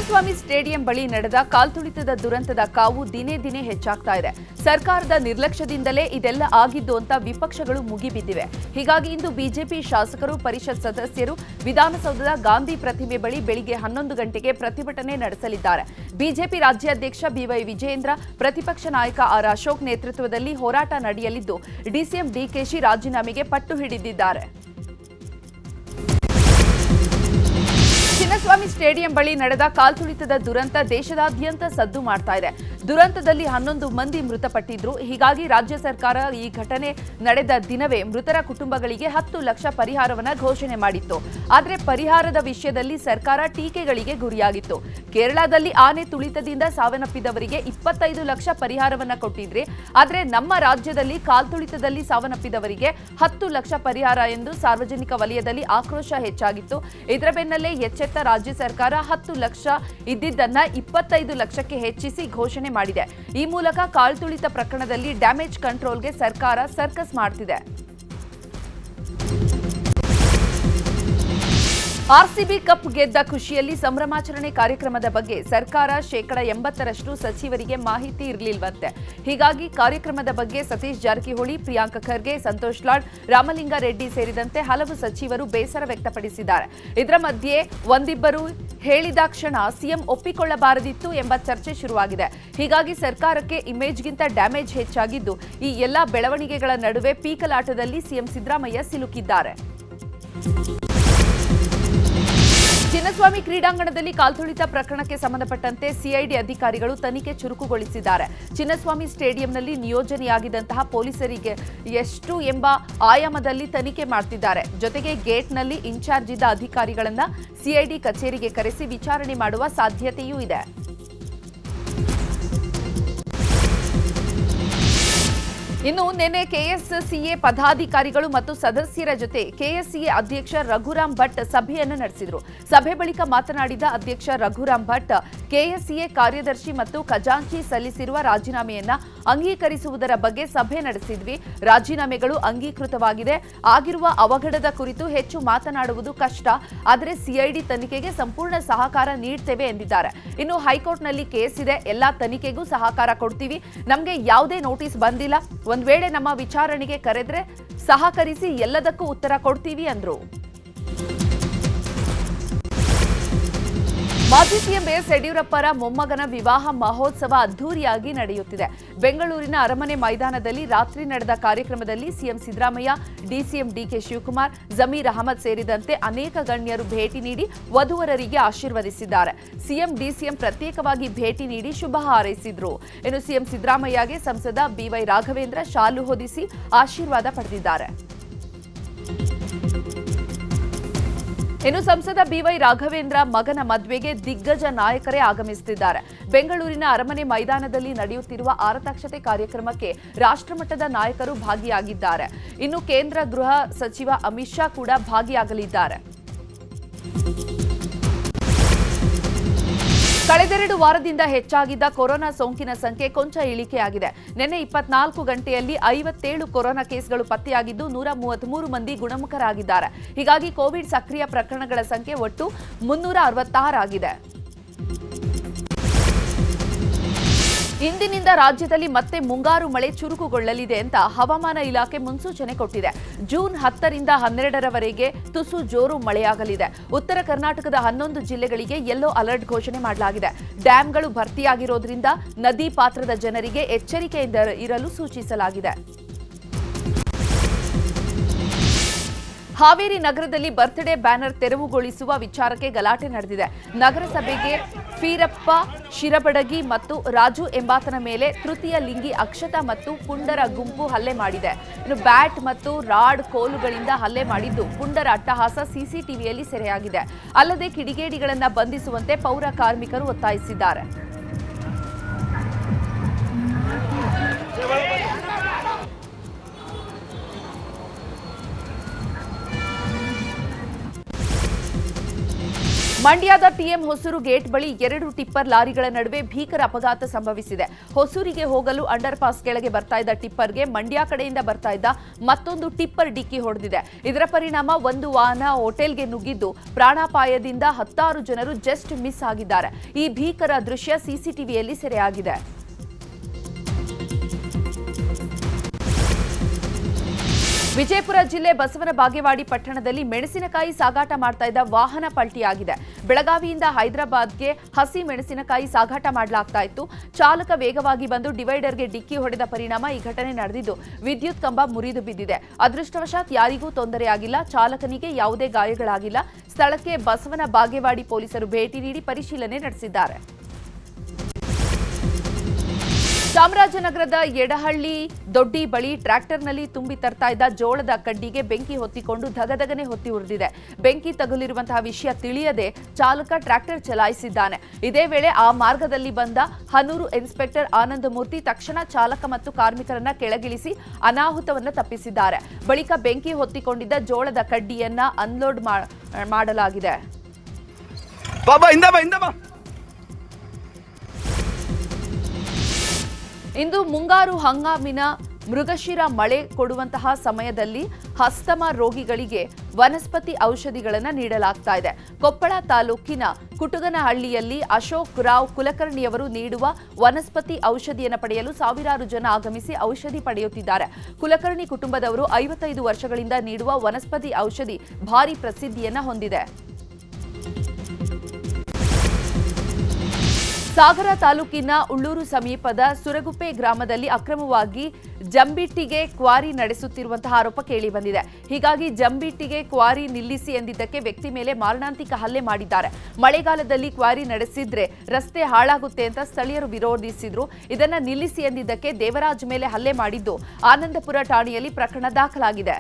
Chinnaswamy stadium ಬಳಿ ನಡೆದ ಕಾಲ್ತುಳಿತದ ದುರಂತದ ಕಾವು ದಿನೇ ದಿನೇ ಹೆಚ್ಚಾಗ್ತಾ ಇದೆ. ಸರ್ಕಾರದ ನಿರ್ಲಕ್ಷ್ಯದಿಂದಲೇ ಇದೆಲ್ಲ ಆಗಿದ್ದು ಅಂತ ವಿಪಕ್ಷಗಳು ಮುಗಿಬಿದ್ದಿವೆ. ಹೀಗಾಗಿ ಇಂದು ಬಿಜೆಪಿ ಶಾಸಕರು, ಪರಿಷತ್ ಸದಸ್ಯರು ವಿಧಾನಸೌಧದ ಗಾಂಧಿ ಪ್ರತಿಮೆ ಬಳಿ ಬೆಳಿಗ್ಗೆ 11 ಗಂಟೆಗೆ ಪ್ರತಿಭಟನೆ ನಡೆಸಲಿದ್ದಾರೆ. ಬಿಜೆಪಿ ರಾಜ್ಯಾಧ್ಯಕ್ಷ ಬಿವೈ ವಿಜಯೇಂದ್ರ, ಪ್ರತಿಪಕ್ಷ ನಾಯಕ ಆರ್ ಅಶೋಕ್ ನೇತೃತ್ವದಲ್ಲಿ ಹೋರಾಟ ನಡೆಯಲಿದ್ದು, ಡಿಸಿಎಂ ಡಿಕೆಶಿ ರಾಜೀನಾಮೆಗೆ ಪಟ್ಟು ಹಿಡಿದಿದ್ದಾರೆ. ಚಿನ್ನಸ್ವಾಮಿ ಸ್ಟೇಡಿಯಂ ಬಳಿ ನಡೆದ ಕಾಲ್ತುಳಿತದ ದುರಂತ ದೇಶದಾದ್ಯಂತ ಸದ್ದು ಮಾಡ್ತಾ ಇದೆ. ದುರಂತದಲ್ಲಿ 11 ಮಂದಿ ಮೃತಪಟ್ಟಿದ್ರು. ಹೀಗಾಗಿ ರಾಜ್ಯ ಸರ್ಕಾರ ಈ ಘಟನೆ ನಡೆದ ದಿನವೇ ಮೃತರ ಕುಟುಂಬಗಳಿಗೆ 10 ಲಕ್ಷ ಪರಿಹಾರವನ್ನ ಘೋಷಣೆ ಮಾಡಿತ್ತು. ಆದರೆ ಪರಿಹಾರದ ವಿಷಯದಲ್ಲಿ ಸರ್ಕಾರ ಟೀಕೆಗಳಿಗೆ ಗುರಿಯಾಗಿತ್ತು. ಕೇರಳದಲ್ಲಿ ಆನೆ ತುಳಿತದಿಂದ ಸಾವನ್ನಪ್ಪಿದವರಿಗೆ 25 ಲಕ್ಷ ಪರಿಹಾರವನ್ನ ಕೊಟ್ಟಿದ್ರೆ, ಆದರೆ ನಮ್ಮ ರಾಜ್ಯದಲ್ಲಿ ಕಾಲ್ತುಳಿತದಲ್ಲಿ ಸಾವನ್ನಪ್ಪಿದವರಿಗೆ 10 ಲಕ್ಷ ಪರಿಹಾರ ಎಂದು ಸಾರ್ವಜನಿಕ ವಲಯದಲ್ಲಿ ಆಕ್ರೋಶ ಹೆಚ್ಚಾಗಿತ್ತು. ಇದರ ಬೆನ್ನಲ್ಲೇ ಎಚ್ಚೆತ್ತ ರಾಜ್ಯ ಸರ್ಕಾರ 10 ಲಕ್ಷ ಇದ್ದಿದ್ದನ್ನ 25 ಲಕ್ಷಕ್ಕೆ ಹೆಚ್ಚಿಸಿ ಘೋಷಣೆ ಮಾಡಿದೆ. ಈ ಮೂಲಕ ಕಾಲ್ತುಳಿತ ಪ್ರಕರಣದಲ್ಲಿ ಡ್ಯಾಮೇಜ್ ಕಂಟ್ರೋಲ್ಗೆ ಸರ್ಕಾರ ಸರ್ಕಸ್ ಮಾಡ್ತಿದೆ. ಆರ್ಸಿಬಿ ಕಪ್ ಗೆದ್ದ ಖುಷಿಯಲ್ಲಿ ಸಂಭ್ರಮಾಚರಣೆ ಕಾರ್ಯಕ್ರಮದ ಬಗ್ಗೆ ಸರ್ಕಾರ 80% ಸಚಿವರಿಗೆ ಮಾಹಿತಿ ಇರಲಿಲ್ವಂತೆ. ಹೀಗಾಗಿ ಕಾರ್ಯಕ್ರಮದ ಬಗ್ಗೆ ಸತೀಶ್ ಜಾರಕಿಹೊಳಿ, ಪ್ರಿಯಾಂಕ ಖರ್ಗೆ, ಸಂತೋಷ್ ಲಾಡ್, ರಾಮಲಿಂಗಾರೆಡ್ಡಿ ಸೇರಿದಂತೆ ಹಲವು ಸಚಿವರು ಬೇಸರ ವ್ಯಕ್ತಪಡಿಸಿದ್ದಾರೆ. ಇದರ ಮಧ್ಯೆ ಒಂದಿಬ್ಬರು ಹೇಳಿದ ಕ್ಷಣ ಸಿಎಂ ಒಪ್ಪಿಕೊಳ್ಳಬಾರದಿತ್ತು ಎಂಬ ಚರ್ಚೆ ಶುರುವಾಗಿದೆ. ಹೀಗಾಗಿ ಸರ್ಕಾರಕ್ಕೆ ಇಮೇಜ್ಗಿಂತ ಡ್ಯಾಮೇಜ್ ಹೆಚ್ಚಾಗಿದ್ದು, ಈ ಎಲ್ಲಾ ಬೆಳವಣಿಗೆಗಳ ನಡುವೆ ಪೀಕಲಾಟದಲ್ಲಿ ಸಿಎಂ ಸಿದ್ದರಾಮಯ್ಯ ಸಿಲುಕಿದ್ದಾರೆ. ಚಿನ್ನಸ್ವಾಮಿ ಕ್ರೀಡಾಂಗಣದಲ್ಲಿ ಕಾಲ್ತುಳಿತ ಪ್ರಕರಣಕ್ಕೆ ಸಂಬಂಧಪಟ್ಟಂತೆ ಸಿಐಡಿ ಅಧಿಕಾರಿಗಳು ತನಿಖೆ ಚುರುಕುಗೊಳಿಸಿದ್ದಾರೆ. ಚಿನ್ನಸ್ವಾಮಿ ಸ್ಟೇಡಿಯಂನಲ್ಲಿ ನಿಯೋಜನೆಯಾಗಿದ್ದಂತಹ ಪೊಲೀಸರಿಗೆ ಎಷ್ಟು ಎಂಬ ಆಯಾಮದಲ್ಲಿ ತನಿಖೆ ಮಾಡ್ತಿದ್ದಾರೆ. ಜೊತೆಗೆ ಗೇಟ್ನಲ್ಲಿ ಇನ್ಚಾರ್ಜ್ ಇದ್ದ ಅಧಿಕಾರಿಗಳನ್ನ ಸಿಐಡಿ ಕಚೇರಿಗೆ ಕರೆಸಿ ವಿಚಾರಣೆ ಮಾಡುವ ಸಾಧ್ಯತೆಯೂ ಇದೆ. ಇನ್ನು ನಿನ್ನೆ ಕೆಎಸ್ಸಿಎ ಪದಾಧಿಕಾರಿಗಳು ಮತ್ತು ಸದಸ್ಯರ ಜೊತೆ ಕೆಎಸ್ಸಿಎ ಅಧ್ಯಕ್ಷ ರಘುರಾಮ್ ಭಟ್ ಸಭೆಯನ್ನು ನಡೆಸಿದರು. ಸಭೆ ಬಳಿಕ ಮಾತನಾಡಿದ ಅಧ್ಯಕ್ಷ ರಘುರಾಮ್ ಭಟ್, ಕೆಎಸ್ಸಿಎ ಕಾರ್ಯದರ್ಶಿ ಮತ್ತು ಖಜಾಂಚಿ ಸಲ್ಲಿಸಿರುವ ರಾಜೀನಾಮೆಯನ್ನ ಅಂಗೀಕರಿಸುವುದರ ಬಗ್ಗೆ ಸಭೆ ನಡೆಸಿದ್ವಿ. ರಾಜೀನಾಮೆಗಳು ಅಂಗೀಕೃತವಾಗಿದೆ. ಆಗಿರುವ ಅವಘಡದ ಕುರಿತು ಹೆಚ್ಚು ಮಾತನಾಡುವುದು ಕಷ್ಟ. ಆದರೆ ಸಿಐಡಿ ತನಿಖೆಗೆ ಸಂಪೂರ್ಣ ಸಹಕಾರ ನೀಡ್ತೇವೆ ಎಂದಿದ್ದಾರೆ. ಇನ್ನು ಹೈಕೋರ್ಟ್ನಲ್ಲಿ ಕೇಸ್ ಇದೆ. ಎಲ್ಲಾ ತನಿಖೆಗೂ ಸಹಕಾರ ಕೊಡ್ತೀವಿ. ನಮಗೆ ಯಾವುದೇ ನೋಟಿಸ್ ಬಂದಿಲ್ಲ. ಒಂದ್ ವೇಳೆ ನಮ್ಮ ವಿಚಾರಣೆಗೆ ಕರೆದ್ರೆ ಸಹಕರಿಸಿ ಎಲ್ಲದಕ್ಕೂ ಉತ್ತರ ಕೊಡ್ತೀವಿ ಅಂದ್ರು. ಮಾಜಿ ಸಿಎಂ ಬಿಎಸ್ ಯಡಿಯೂರಪ್ಪರ ಮೊಮ್ಮಗನ ವಿವಾಹ ಮಹೋತ್ಸವ ಅದ್ದೂರಿಯಾಗಿ ನಡೆಯುತ್ತಿದೆ. ಬೆಂಗಳೂರಿನ ಅರಮನೆ ಮೈದಾನದಲ್ಲಿ ರಾತ್ರಿ ನಡೆದ ಕಾರ್ಯಕ್ರಮದಲ್ಲಿ CM Siddaramaiah, DCM DK Shivakumar, Zameer Ahmed ಸೇರಿದಂತೆ ಅನೇಕ ಗಣ್ಯರು ಭೇಟಿ ನೀಡಿ ವಧುವರರಿಗೆ ಆಶೀರ್ವದಿಸಿದ್ದಾರೆ. ಸಿಎಂ ಡಿಸಿಎಂ ಪ್ರತ್ಯೇಕವಾಗಿ ಭೇಟಿ ನೀಡಿ ಶುಭ ಹಾರೈಸಿದ್ರು. ಇನ್ನು ಸಿಎಂ ಸಿದ್ದರಾಮಯ್ಯಗೆ ಸಂಸದ ಬಿವೈ ರಾಘವೇಂದ್ರ ಶಾಲು ಹೊದಿಸಿ ಆಶೀರ್ವಾದ ಪಡೆದಿದ್ದಾರೆ. ಇನ್ನು ಸಂಸದ ಬಿವೈ ರಾಘವೇಂದ್ರ ಮಗನ ಮದುವೆಗೆ ದಿಗ್ಗಜ ನಾಯಕರೇ ಆಗಮಿಸುತ್ತಿದ್ದಾರೆ. ಬೆಂಗಳೂರಿನ ಅರಮನೆ ಮೈದಾನದಲ್ಲಿ ನಡೆಯುತ್ತಿರುವ ಆರತಕ್ಷತೆ ಕಾರ್ಯಕ್ರಮಕ್ಕೆ ರಾಷ್ಟ್ರಮಟ್ಟದ ನಾಯಕರು ಭಾಗಿಯಾಗಿದ್ದಾರೆ. ಇನ್ನು ಕೇಂದ್ರ ಗೃಹ ಸಚಿವ ಅಮಿತ್ ಶಾ ಕೂಡ ಭಾಗಿಯಾಗಲಿದ್ದಾರೆ. ಕಳೆದೆರಡು ವಾರದಿಂದ ಹೆಚ್ಚಾಗಿದ್ದ ಕೊರೋನಾ ಸೋಂಕಿನ ಸಂಖ್ಯೆ ಕೊಂಚ ಇಳಿಕೆಯಾಗಿದೆ. ನಿನ್ನೆ 24 ಗಂಟೆಯಲ್ಲಿ 57 ಕೊರೋನಾ ಕೇಸ್ಗಳು ಪತ್ತೆಯಾಗಿದ್ದು 133 ಮಂದಿ ಗುಣಮುಖರಾಗಿದ್ದಾರೆ. ಹೀಗಾಗಿ ಕೋವಿಡ್ ಸಕ್ರಿಯ ಪ್ರಕರಣಗಳ ಸಂಖ್ಯೆ ಒಟ್ಟು 366 ಆಗಿದೆ. ಇಂದಿನಿಂದ ರಾಜ್ಯದಲ್ಲಿ ಮತ್ತೆ ಮುಂಗಾರು ಮಳೆ ಚುರುಕುಗೊಳ್ಳಲಿದೆ ಅಂತ ಹವಾಮಾನ ಇಲಾಖೆ ಮುನ್ಸೂಚನೆ ಕೊಟ್ಟಿದೆ. ಜೂನ್ 10ರಿಂದ 12ರವರೆಗೆ ತುಸು ಜೋರು ಮಳೆಯಾಗಲಿದೆ. ಉತ್ತರ ಕರ್ನಾಟಕದ 11 ಜಿಲ್ಲೆಗಳಿಗೆ ಯೆಲ್ಲೋ ಅಲರ್ಟ್ ಘೋಷಣೆ ಮಾಡಲಾಗಿದೆ. ಡ್ಯಾಂಗಳು ಭರ್ತಿಯಾಗಿರೋದ್ರಿಂದ ನದಿ ಪಾತ್ರದ ಜನರಿಗೆ ಎಚ್ಚರಿಕೆಯಿಂದ ಇರಲು ಸೂಚಿಸಲಾಗಿದೆ. ಹಾವೇರಿ ನಗರದಲ್ಲಿ ಬರ್ತ್ಡೇ ಬ್ಯಾನರ್ ತೆರವುಗೊಳಿಸುವ ವಿಚಾರಕ್ಕೆ ಗಲಾಟೆ ನಡೆದಿದೆ. ನಗರಸಭೆಗೆ ಫೀರಪ್ಪ ಶಿರಬಡಗಿ ಮತ್ತು ರಾಜು ಎಂಬಾತನ ಮೇಲೆ ತೃತೀಯ ಲಿಂಗಿ ಅಕ್ಷತಾ ಮತ್ತು ಪುಂಡರ ಗುಂಪು ಹಲ್ಲೆ ಮಾಡಿದೆ. ಇನ್ನು ಬ್ಯಾಟ್ ಮತ್ತು ರಾಡ್ ಕೋಲುಗಳಿಂದ ಹಲ್ಲೆ ಮಾಡಿದ್ದು ಪುಂಡರ ಅಟ್ಟಹಾಸ ಸಿಸಿಟಿವಿಯಲ್ಲಿ ಸೆರೆಯಾಗಿದೆ. ಅಲ್ಲದೆ ಕಿಡಿಗೇಡಿಗಳನ್ನು ಬಂಧಿಸುವಂತೆ ಪೌರ ಕಾರ್ಮಿಕರು ಒತ್ತಾಯಿಸಿದ್ದಾರೆ. ಮಂಡ್ಯದ ಟಿಎಂ ಹೊಸೂರು ಗೇಟ್ ಬಳಿ 2 ಟಿಪ್ಪರ್ ಲಾರಿಗಳ ನಡುವೆ ಭೀಕರ ಅಪಘಾತ ಸಂಭವಿಸಿದೆ. ಹೊಸೂರಿಗೆ ಹೋಗಲು ಅಂಡರ್ ಪಾಸ್ ಕೆಳಗೆ ಬರ್ತಾ ಇದ್ದ ಟಿಪ್ಪರ್ಗೆ ಮಂಡ್ಯ ಕಡೆಯಿಂದ ಬರ್ತಾ ಇದ್ದ ಮತ್ತೊಂದು ಟಿಪ್ಪರ್ ಡಿಕ್ಕಿ ಹೊಡೆದಿದೆ. ಇದರ ಪರಿಣಾಮ ಒಂದು ವಾಹನ ಹೋಟೆಲ್ಗೆ ನುಗ್ಗಿದ್ದು ಪ್ರಾಣಾಪಾಯದಿಂದ 16 ಜನರು ಜಸ್ಟ್ ಮಿಸ್ ಆಗಿದ್ದಾರೆ. ಈ ಭೀಕರ ದೃಶ್ಯ ಸಿಸಿಟಿವಿಯಲ್ಲಿ ಸೆರೆಯಾಗಿದೆ. ವಿಜಯಪುರ ಜಿಲ್ಲೆ ಬಸವನ ಬಾಗೇವಾಡಿ ಪಟ್ಟಣದಲ್ಲಿ ಮೆಣಸಿನಕಾಯಿ ಸಾಗಾಟ ಮಾಡ್ತಾ ಇದ್ದ ವಾಹನ ಪಲ್ಟಿಯಾಗಿದೆ. ಬೆಳಗಾವಿಯಿಂದ ಹೈದರಾಬಾದ್ಗೆ ಹಸಿ ಮೆಣಸಿನಕಾಯಿ ಸಾಗಾಟ ಮಾಡಲಾಗ್ತಾ ಇತ್ತು. ಚಾಲಕ ವೇಗವಾಗಿ ಬಂದು ಡಿವೈಡರ್ಗೆ ಡಿಕ್ಕಿ ಹೊಡೆದ ಪರಿಣಾಮ ಈ ಘಟನೆ ನಡೆದಿದ್ದು ವಿದ್ಯುತ್ ಕಂಬ ಮುರಿದು ಬಿದ್ದಿದೆ. ಅದೃಷ್ಟವಶಾತ್ ಯಾರಿಗೂ ತೊಂದರೆಯಾಗಿಲ್ಲ. ಚಾಲಕನಿಗೆ ಯಾವುದೇ ಗಾಯಗಳಾಗಿಲ್ಲ. ಸ್ಥಳಕ್ಕೆ ಬಸವನ ಬಾಗೇವಾಡಿ ಪೊಲೀಸರು ಭೇಟಿ ನೀಡಿ ಪರಿಶೀಲನೆ ನಡೆಸಿದ್ದಾರೆ. ಚಾಮರಾಜನಗರದ ಯಡಹಳ್ಳಿ ದೊಡ್ಡಿ ಬಳಿ ಟ್ರ್ಯಾಕ್ಟರ್ನಲ್ಲಿ ತುಂಬಿ ತರ್ತಾ ಇದ್ದ ಜೋಳದ ಕಡ್ಡಿಗೆ ಬೆಂಕಿ ಹೊತ್ತಿಕೊಂಡು ಧಗಧಗನೆ ಹೊತ್ತಿ ಉರಿದಿದೆ. ಬೆಂಕಿ ತಗುಲಿರುವಂತಹ ವಿಷಯ ತಿಳಿಯದೆ ಚಾಲಕ ಟ್ರ್ಯಾಕ್ಟರ್ ಚಲಾಯಿಸಿದ್ದಾನೆ. ಇದೇ ವೇಳೆ ಆ ಮಾರ್ಗದಲ್ಲಿ ಬಂದ ಹನೂರು ಇನ್ಸ್ಪೆಕ್ಟರ್ ಆನಂದಮೂರ್ತಿ ತಕ್ಷಣ ಚಾಲಕ ಮತ್ತು ಕಾರ್ಮಿಕರನ್ನ ಕೆಳಗಿಳಿಸಿ ಅನಾಹುತವನ್ನು ತಪ್ಪಿಸಿದ್ದಾರೆ. ಬಳಿಕ ಬೆಂಕಿ ಹೊತ್ತಿಕೊಂಡಿದ್ದ ಜೋಳದ ಕಡ್ಡಿಯನ್ನ ಅನ್ಲೋಡ್ ಮಾಡಲಾಗಿದೆ. ಇಂದು ಮುಂಗಾರು ಹಂಗಾಮಿನ ಮೃಗಶಿರ ಮಳೆ ಕೊಡುವಂತಹ ಸಮಯದಲ್ಲಿ ಅಸ್ತಮಾ ರೋಗಿಗಳಿಗೆ ವನಸ್ಪತಿ ಔಷಧಿಗಳನ್ನು ನೀಡಲಾಗ್ತಾ ಇದೆ. ಕೊಪ್ಪಳ ತಾಲೂಕಿನ ಕುಟುಗನಹಳ್ಳಿಯಲ್ಲಿ ಅಶೋಕ್ ರಾವ್ ಕುಲಕರ್ಣಿಯವರು ನೀಡುವ ವನಸ್ಪತಿ ಔಷಧಿಯನ್ನು ಪಡೆಯಲು ಸಾವಿರಾರು ಜನ ಆಗಮಿಸಿ ಔಷಧಿ ಪಡೆಯುತ್ತಿದ್ದಾರೆ. ಕುಲಕರ್ಣಿ ಕುಟುಂಬದವರು 55 ವರ್ಷಗಳಿಂದ ನೀಡುವ ವನಸ್ಪತಿ ಔಷಧಿ ಭಾರಿ ಪ್ರಸಿದ್ಧಿಯನ್ನು ಹೊಂದಿದೆ. ಸಾಗರ ತಾಲೂಕಿನ ಉಳ್ಳೂರು ಸಮೀಪದ ಸುರಗುಪ್ಪೆ ಗ್ರಾಮದಲ್ಲಿ ಅಕ್ರಮವಾಗಿ ಜಂಬಿಟ್ಟಿಗೆ ಕ್ವಾರಿ ನಡೆಸುತ್ತಿರುವಂತಹ ಆರೋಪ ಕೇಳಿಬಂದಿದೆ. ಹೀಗಾಗಿ ಜಂಬಿಟ್ಟಿಗೆ ಕ್ವಾರಿ ನಿಲ್ಲಿಸಿ ಎಂದಿದ್ದಕ್ಕೆ ವ್ಯಕ್ತಿ ಮೇಲೆ ಮಾರಣಾಂತಿಕ ಹಲ್ಲೆ ಮಾಡಿದ್ದಾರೆ. ಮಳೆಗಾಲದಲ್ಲಿ ಕ್ವಾರಿ ನಡೆಸಿದ್ರೆ ರಸ್ತೆ ಹಾಳಾಗುತ್ತೆ ಅಂತ ಸ್ಥಳೀಯರು ವಿರೋಧಿಸಿದ್ರು. ಇದನ್ನ ನಿಲ್ಲಿಸಿ ಎಂದಿದ್ದಕ್ಕೆ ದೇವರಾಜ್ ಮೇಲೆ ಹಲ್ಲೆ ಮಾಡಿದ್ದು ಆನಂದಪುರ ಠಾಣೆಯಲ್ಲಿ ಪ್ರಕರಣ ದಾಖಲಾಗಿದೆ.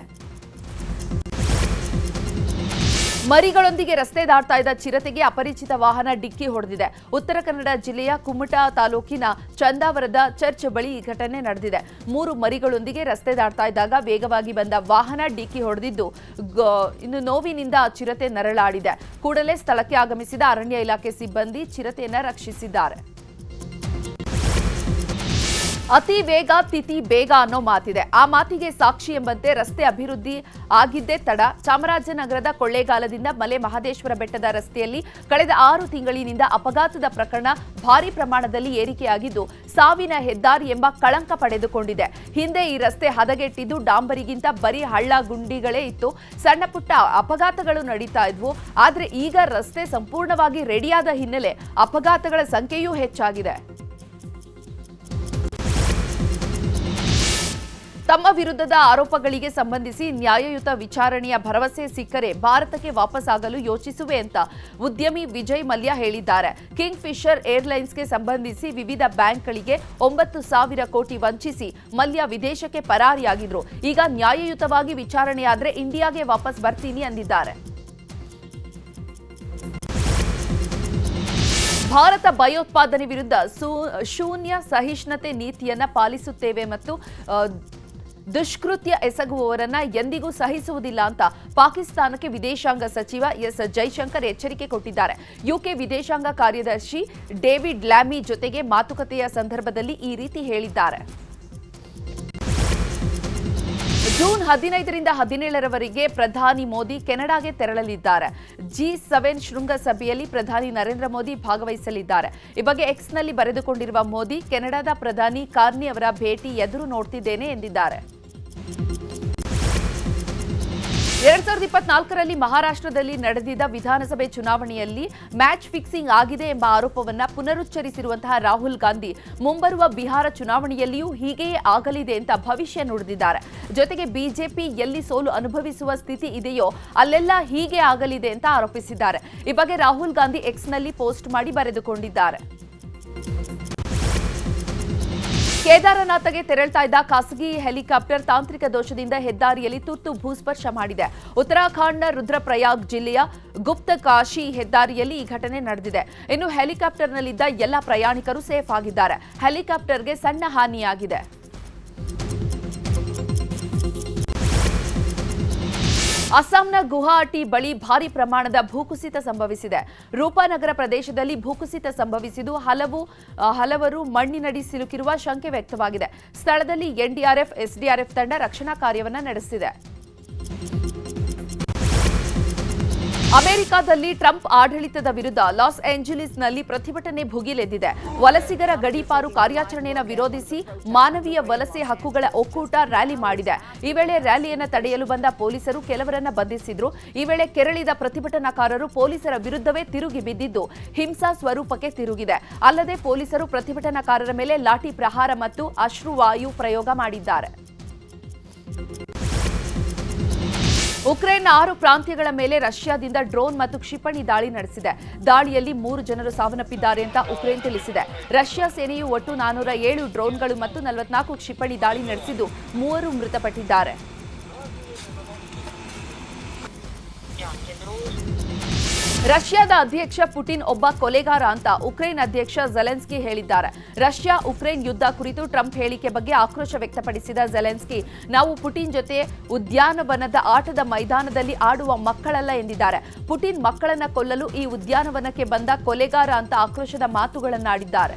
ಮರಿಗಳೊಂದಿಗೆ ರಸ್ತೆ ದಾಟ್ತಾ ಇದ್ದ ಚಿರತೆಗೆ ಅಪರಿಚಿತ ವಾಹನ ಡಿಕ್ಕಿ ಹೊಡೆದಿದೆ. ಉತ್ತರ ಕನ್ನಡ ಜಿಲ್ಲೆಯ ಕುಮಟಾ ತಾಲೂಕಿನ ಚಂದಾವರದ ಚರ್ಚ್ ಬಳಿ ಈ ಘಟನೆ ನಡೆದಿದೆ. 3 ಮರಿಗಳೊಂದಿಗೆ ರಸ್ತೆ ದಾಟ್ತಾ ಇದ್ದಾಗ ವೇಗವಾಗಿ ಬಂದ ವಾಹನ ಡಿಕ್ಕಿ ಹೊಡೆದಿದ್ದು ಇನ್ನು ನೋವಿನಿಂದ ಚಿರತೆ ನರಳಾಡಿದೆ. ಕೂಡಲೇ ಸ್ಥಳಕ್ಕೆ ಆಗಮಿಸಿದ ಅರಣ್ಯ ಇಲಾಖೆ ಸಿಬ್ಬಂದಿ ಚಿರತೆಯನ್ನ ರಕ್ಷಿಸಿದ್ದಾರೆ. ಅತಿ ವೇಗ ತಿಥಿ ಬೇಗ ಅನ್ನೋ ಮಾತಿದೆ. ಆ ಮಾತಿಗೆ ಸಾಕ್ಷಿ ಎಂಬಂತೆ ರಸ್ತೆ ಅಭಿವೃದ್ಧಿ ಆಗಿದ್ದೇ ತಡ. ಚಾಮರಾಜನಗರದ ಕೊಳ್ಳೇಗಾಲದಿಂದ ಮಲೆ ಮಹದೇಶ್ವರ ಬೆಟ್ಟದ ರಸ್ತೆಯಲ್ಲಿ ಕಳೆದ 6 ತಿಂಗಳಿನಿಂದ ಅಪಘಾತದ ಪ್ರಕರಣ ಭಾರಿ ಪ್ರಮಾಣದಲ್ಲಿ ಏರಿಕೆಯಾಗಿದ್ದು ಸಾವಿನ ಹೆದ್ದಾರಿ ಎಂಬ ಕಳಂಕ ಪಡೆದುಕೊಂಡಿದೆ. ಹಿಂದೆ ಈ ರಸ್ತೆ ಹದಗೆಟ್ಟಿದ್ದು ಡಾಂಬರಿಗಿಂತ ಬರೀ ಹಳ್ಳ ಗುಂಡಿಗಳೇ ಇತ್ತು. ಸಣ್ಣ ಪುಟ್ಟ ಅಪಘಾತಗಳು ನಡೀತಾ ಇದ್ವು. ಆದರೆ ಈಗ ರಸ್ತೆ ಸಂಪೂರ್ಣವಾಗಿ ರೆಡಿಯಾದ ಹಿನ್ನೆಲೆ ಅಪಘಾತಗಳ ಸಂಖ್ಯೆಯೂ ಹೆಚ್ಚಾಗಿದೆ. ತಮ್ಮ ವಿರುದ್ಧದ ಆರೋಪಗಳಿಗೆ ಸಂಬಂಧಿಸಿ ನ್ಯಾಯಯುತ ವಿಚಾರಣೆಯ ಭರವಸೆ ಸಿಕ್ಕರೆ ಭಾರತಕ್ಕೆ ವಾಪಸ್ಸಾಗಲು ಯೋಚಿಸುವೆ ಅಂತ ಉದ್ಯಮಿ ವಿಜಯ್ ಮಲ್ಯ ಹೇಳಿದ್ದಾರೆ. ಕಿಂಗ್ ಫಿಶರ್ ಏರ್ಲೈನ್ಸ್ಗೆ ಸಂಬಂಧಿಸಿ ವಿವಿಧ ಬ್ಯಾಂಕ್ಗಳಿಗೆ 9,000 ಕೋಟಿ ವಂಚಿಸಿ ಮಲ್ಯ ವಿದೇಶಕ್ಕೆ ಪರಾರಿಯಾಗಿದ್ರು. ಈಗ ನ್ಯಾಯಯುತವಾಗಿ ವಿಚಾರಣೆಯಾದ್ರೆ ಇಂಡಿಯಾಗೆ ವಾಪಸ್ ಬರ್ತೀನಿ ಅಂದಿದ್ದಾರೆ. ಭಾರತ ಭಯೋತ್ಪಾದನೆ ವಿರುದ್ಧ ಶೂನ್ಯ ಸಹಿಷ್ಣುತೆ ನೀತಿಯನ್ನ ಪಾಲಿಸುತ್ತೇವೆ ಮತ್ತು ದುಷ್ಕೃತ್ಯ ಎಸಗುವವರನ್ನ ಎಂದಿಗೂ ಸಹಿಸುವುದಿಲ್ಲ ಅಂತ ಪಾಕಿಸ್ತಾನಕ್ಕೆ ವಿದೇಶಾಂಗ ಸಚಿವ ಎಸ್ ಜೈಶಂಕರ್ ಎಚ್ಚರಿಕೆ ಕೊಟ್ಟಿದ್ದಾರೆ. ಯುಕೆ ವಿದೇಶಾಂಗ ಕಾರ್ಯದರ್ಶಿ ಡೇವಿಡ್ ಲ್ಯಾಮಿ ಜೊತೆಗೆ ಮಾತುಕತೆಯ ಸಂದರ್ಭದಲ್ಲಿ ಈ ರೀತಿ ಹೇಳಿದ್ದಾರೆ. ಜೂನ್ 15ರಿಂದ 17ರವರೆಗೆ ಪ್ರಧಾನಿ ಮೋದಿ ಕೆನಡಾಗೆ ತೆರಳಲಿದ್ದಾರೆ. G7 ಶೃಂಗಸಭೆಯಲ್ಲಿ ಪ್ರಧಾನಿ ನರೇಂದ್ರ ಮೋದಿ ಭಾಗವಹಿಸಲಿದ್ದಾರೆ. ಈ ಬಗ್ಗೆ ಎಕ್ಸ್ನಲ್ಲಿ ಬರೆದುಕೊಂಡಿರುವ ಮೋದಿ, ಕೆನಡಾದ ಪ್ರಧಾನಿ ಕಾರ್ನಿ ಅವರ ಭೇಟಿ ಎದುರು ನೋಡ್ತಿದ್ದೇನೆ ಎಂದಿದ್ದಾರೆ. 2024ರಲ್ಲಿ ಮಹಾರಾಷ್ಟ್ರದಲ್ಲಿ ನಡೆದಿದ್ದ ವಿಧಾನಸಭೆ ಚುನಾವಣೆಯಲ್ಲಿ ಮ್ಯಾಚ್ ಫಿಕ್ಸಿಂಗ್ ಆಗಿದೆ ಎಂಬ ಆರೋಪವನ್ನು ಪುನರುಚ್ಚರಿಸಿರುವಂತಹ ರಾಹುಲ್ ಗಾಂಧಿ ಮುಂಬರುವ ಬಿಹಾರ ಚುನಾವಣೆಯಲ್ಲಿಯೂ ಹೀಗೆಯೇ ಆಗಲಿದೆ ಅಂತ ಭವಿಷ್ಯ ನುಡಿದಿದ್ದಾರೆ. ಜೊತೆಗೆ ಬಿಜೆಪಿ ಎಲ್ಲಿ ಸೋಲು ಅನುಭವಿಸುವ ಸ್ಥಿತಿ ಇದೆಯೋ ಅಲ್ಲೆಲ್ಲ ಹೀಗೆ ಆಗಲಿದೆ ಅಂತ ಆರೋಪಿಸಿದ್ದಾರೆ. ಈ ಬಗ್ಗೆ ರಾಹುಲ್ ಗಾಂಧಿ ಎಕ್ಸ್ನಲ್ಲಿ ಪೋಸ್ಟ್ ಮಾಡಿ ಬರೆದುಕೊಂಡಿದ್ದಾರೆ. ಕೇದಾರನಾಥಗೆ ತೆರಳ್ತಾ ಇದ್ದ ಖಾಸಗಿ ಹೆಲಿಕಾಪ್ಟರ್ ತಾಂತ್ರಿಕ ದೋಷದಿಂದ ಹೆದ್ದಾರಿಯಲ್ಲಿ ತುರ್ತು ಭೂಸ್ಪರ್ಶ ಮಾಡಿದೆ. ಉತ್ತರಾಖಂಡ್ನ ರುದ್ರಪ್ರಯಾಗ್ ಜಿಲ್ಲೆಯ ಗುಪ್ತಕಾಶಿ ಹೆದ್ದಾರಿಯಲ್ಲಿ ಈ ಘಟನೆ ನಡೆದಿದೆ. ಇನ್ನು ಹೆಲಿಕಾಪ್ಟರ್ನಲ್ಲಿದ್ದ ಎಲ್ಲ ಪ್ರಯಾಣಿಕರು ಸೇಫ್ ಆಗಿದ್ದಾರೆ. ಹೆಲಿಕಾಪ್ಟರ್ಗೆ ಸಣ್ಣ ಹಾನಿಯಾಗಿದೆ. ಅಸ್ಸಾಂನ ಗುವಾಹಟಿ ಬಳಿ ಭಾರಿ ಪ್ರಮಾಣದ ಭೂಕುಸಿತ ಸಂಭವಿಸಿದೆ. ರೂಪನಗರ ಪ್ರದೇಶದಲ್ಲಿ ಭೂಕುಸಿತ ಸಂಭವಿಸಿದ್ದು ಹಲವರು ಮಣ್ಣಿನಡಿ ಸಿಲುಕಿರುವ ಶಂಕೆ ವ್ಯಕ್ತವಾಗಿದೆ. ಸ್ಥಳದಲ್ಲಿ ಎನ್ಡಿಆರ್ಎಫ್, ಎಸ್ಡಿಆರ್ಎಫ್ ತಂಡ ರಕ್ಷಣಾ ಕಾರ್ಯವನ್ನು ನಡೆಸಿದೆ. ಅಮೆರಿಕದಲ್ಲಿ ಟ್ರಂಪ್ ಆಡಳಿತದ ವಿರುದ್ಧ ಲಾಸ್ ಏಂಜಲೀಸ್ನಲ್ಲಿ ಪ್ರತಿಭಟನೆ ಭುಗಿಲೆದ್ದಿದೆ. ವಲಸಿಗರ ಗಡೀಪಾರು ಕಾರ್ಯಾಚರಣೆಯನ್ನು ವಿರೋಧಿಸಿ ಮಾನವೀಯ ವಲಸೆ ಹಕ್ಕುಗಳ ಒಕ್ಕೂಟ ರ್ಯಾಲಿ ಮಾಡಿದೆ. ಈ ವೇಳೆ ರ್ಯಾಲಿಯನ್ನು ತಡೆಯಲು ಬಂದ ಪೊಲೀಸರು ಕೆಲವರನ್ನ ಬಂಧಿಸಿದ್ರು. ಈ ವೇಳೆ ಕೆರಳಿದ ಪ್ರತಿಭಟನಾಕಾರರು ಪೊಲೀಸರ ವಿರುದ್ಧವೇ ತಿರುಗಿ ಬಿದ್ದಿದ್ದು ಹಿಂಸಾ ಸ್ವರೂಪಕ್ಕೆ ತಿರುಗಿದೆ. ಅಲ್ಲದೆ ಪೊಲೀಸರು ಪ್ರತಿಭಟನಾಕಾರರ ಮೇಲೆ ಲಾಠಿ ಪ್ರಹಾರ ಮತ್ತು ಅಶ್ರುವಾಯು ಪ್ರಯೋಗ ಮಾಡಿದ್ದಾರೆ. ಉಕ್ರೇನ್ನ 6 ಪ್ರಾಂತ್ಯಗಳ ಮೇಲೆ ರಷ್ಯಾದಿಂದ ಡ್ರೋನ್ ಮತ್ತು ಕ್ಷಿಪಣಿ ದಾಳಿ ನಡೆಸಿದೆ. ದಾಳಿಯಲ್ಲಿ 3 ಜನರು ಸಾವನ್ನಪ್ಪಿದ್ದಾರೆ ಅಂತ ಉಕ್ರೇನ್ ತಿಳಿಸಿದೆ. ರಷ್ಯಾ ಸೇನೆಯು ಒಟ್ಟು 407 ಡ್ರೋನ್ಗಳು ಮತ್ತು 44 ಕ್ಷಿಪಣಿ ದಾಳಿ ನಡೆಸಿದ್ದು 3 ಮೃತಪಟ್ಟಿದ್ದಾರೆ. ರಷ್ಯಾದ ಅಧ್ಯಕ್ಷ ಪುಟಿನ್ ಒಬ್ಬ ಕೊಲೆಗಾರ ಅಂತ ಉಕ್ರೇನ್ ಅಧ್ಯಕ್ಷ ಝೆಲೆನ್ಸ್ಕಿ ಹೇಳಿದ್ದಾರೆ. ರಷ್ಯಾ ಉಕ್ರೇನ್ ಯುದ್ಧ ಕುರಿತು ಟ್ರಂಪ್ ಹೇಳಿಕೆ ಬಗ್ಗೆ ಆಕ್ರೋಶ ವ್ಯಕ್ತಪಡಿಸಿದ ಝೆಲೆನ್ಸ್ಕಿ, ನಾವು ಪುಟಿನ್ ಜೊತೆ ಉದ್ಯಾನವನದ ಆಟದ ಮೈದಾನದಲ್ಲಿ ಆಡುವ ಮಕ್ಕಳಲ್ಲ ಎಂದಿದ್ದಾರೆ. ಪುಟಿನ್ ಮಕ್ಕಳನ್ನ ಕೊಲ್ಲಲು ಈ ಉದ್ಯಾನವನಕ್ಕೆ ಬಂದ ಕೊಲೆಗಾರ ಅಂತ ಆಕ್ರೋಶದ ಮಾತುಗಳನ್ನಾಡಿದ್ದಾರೆ.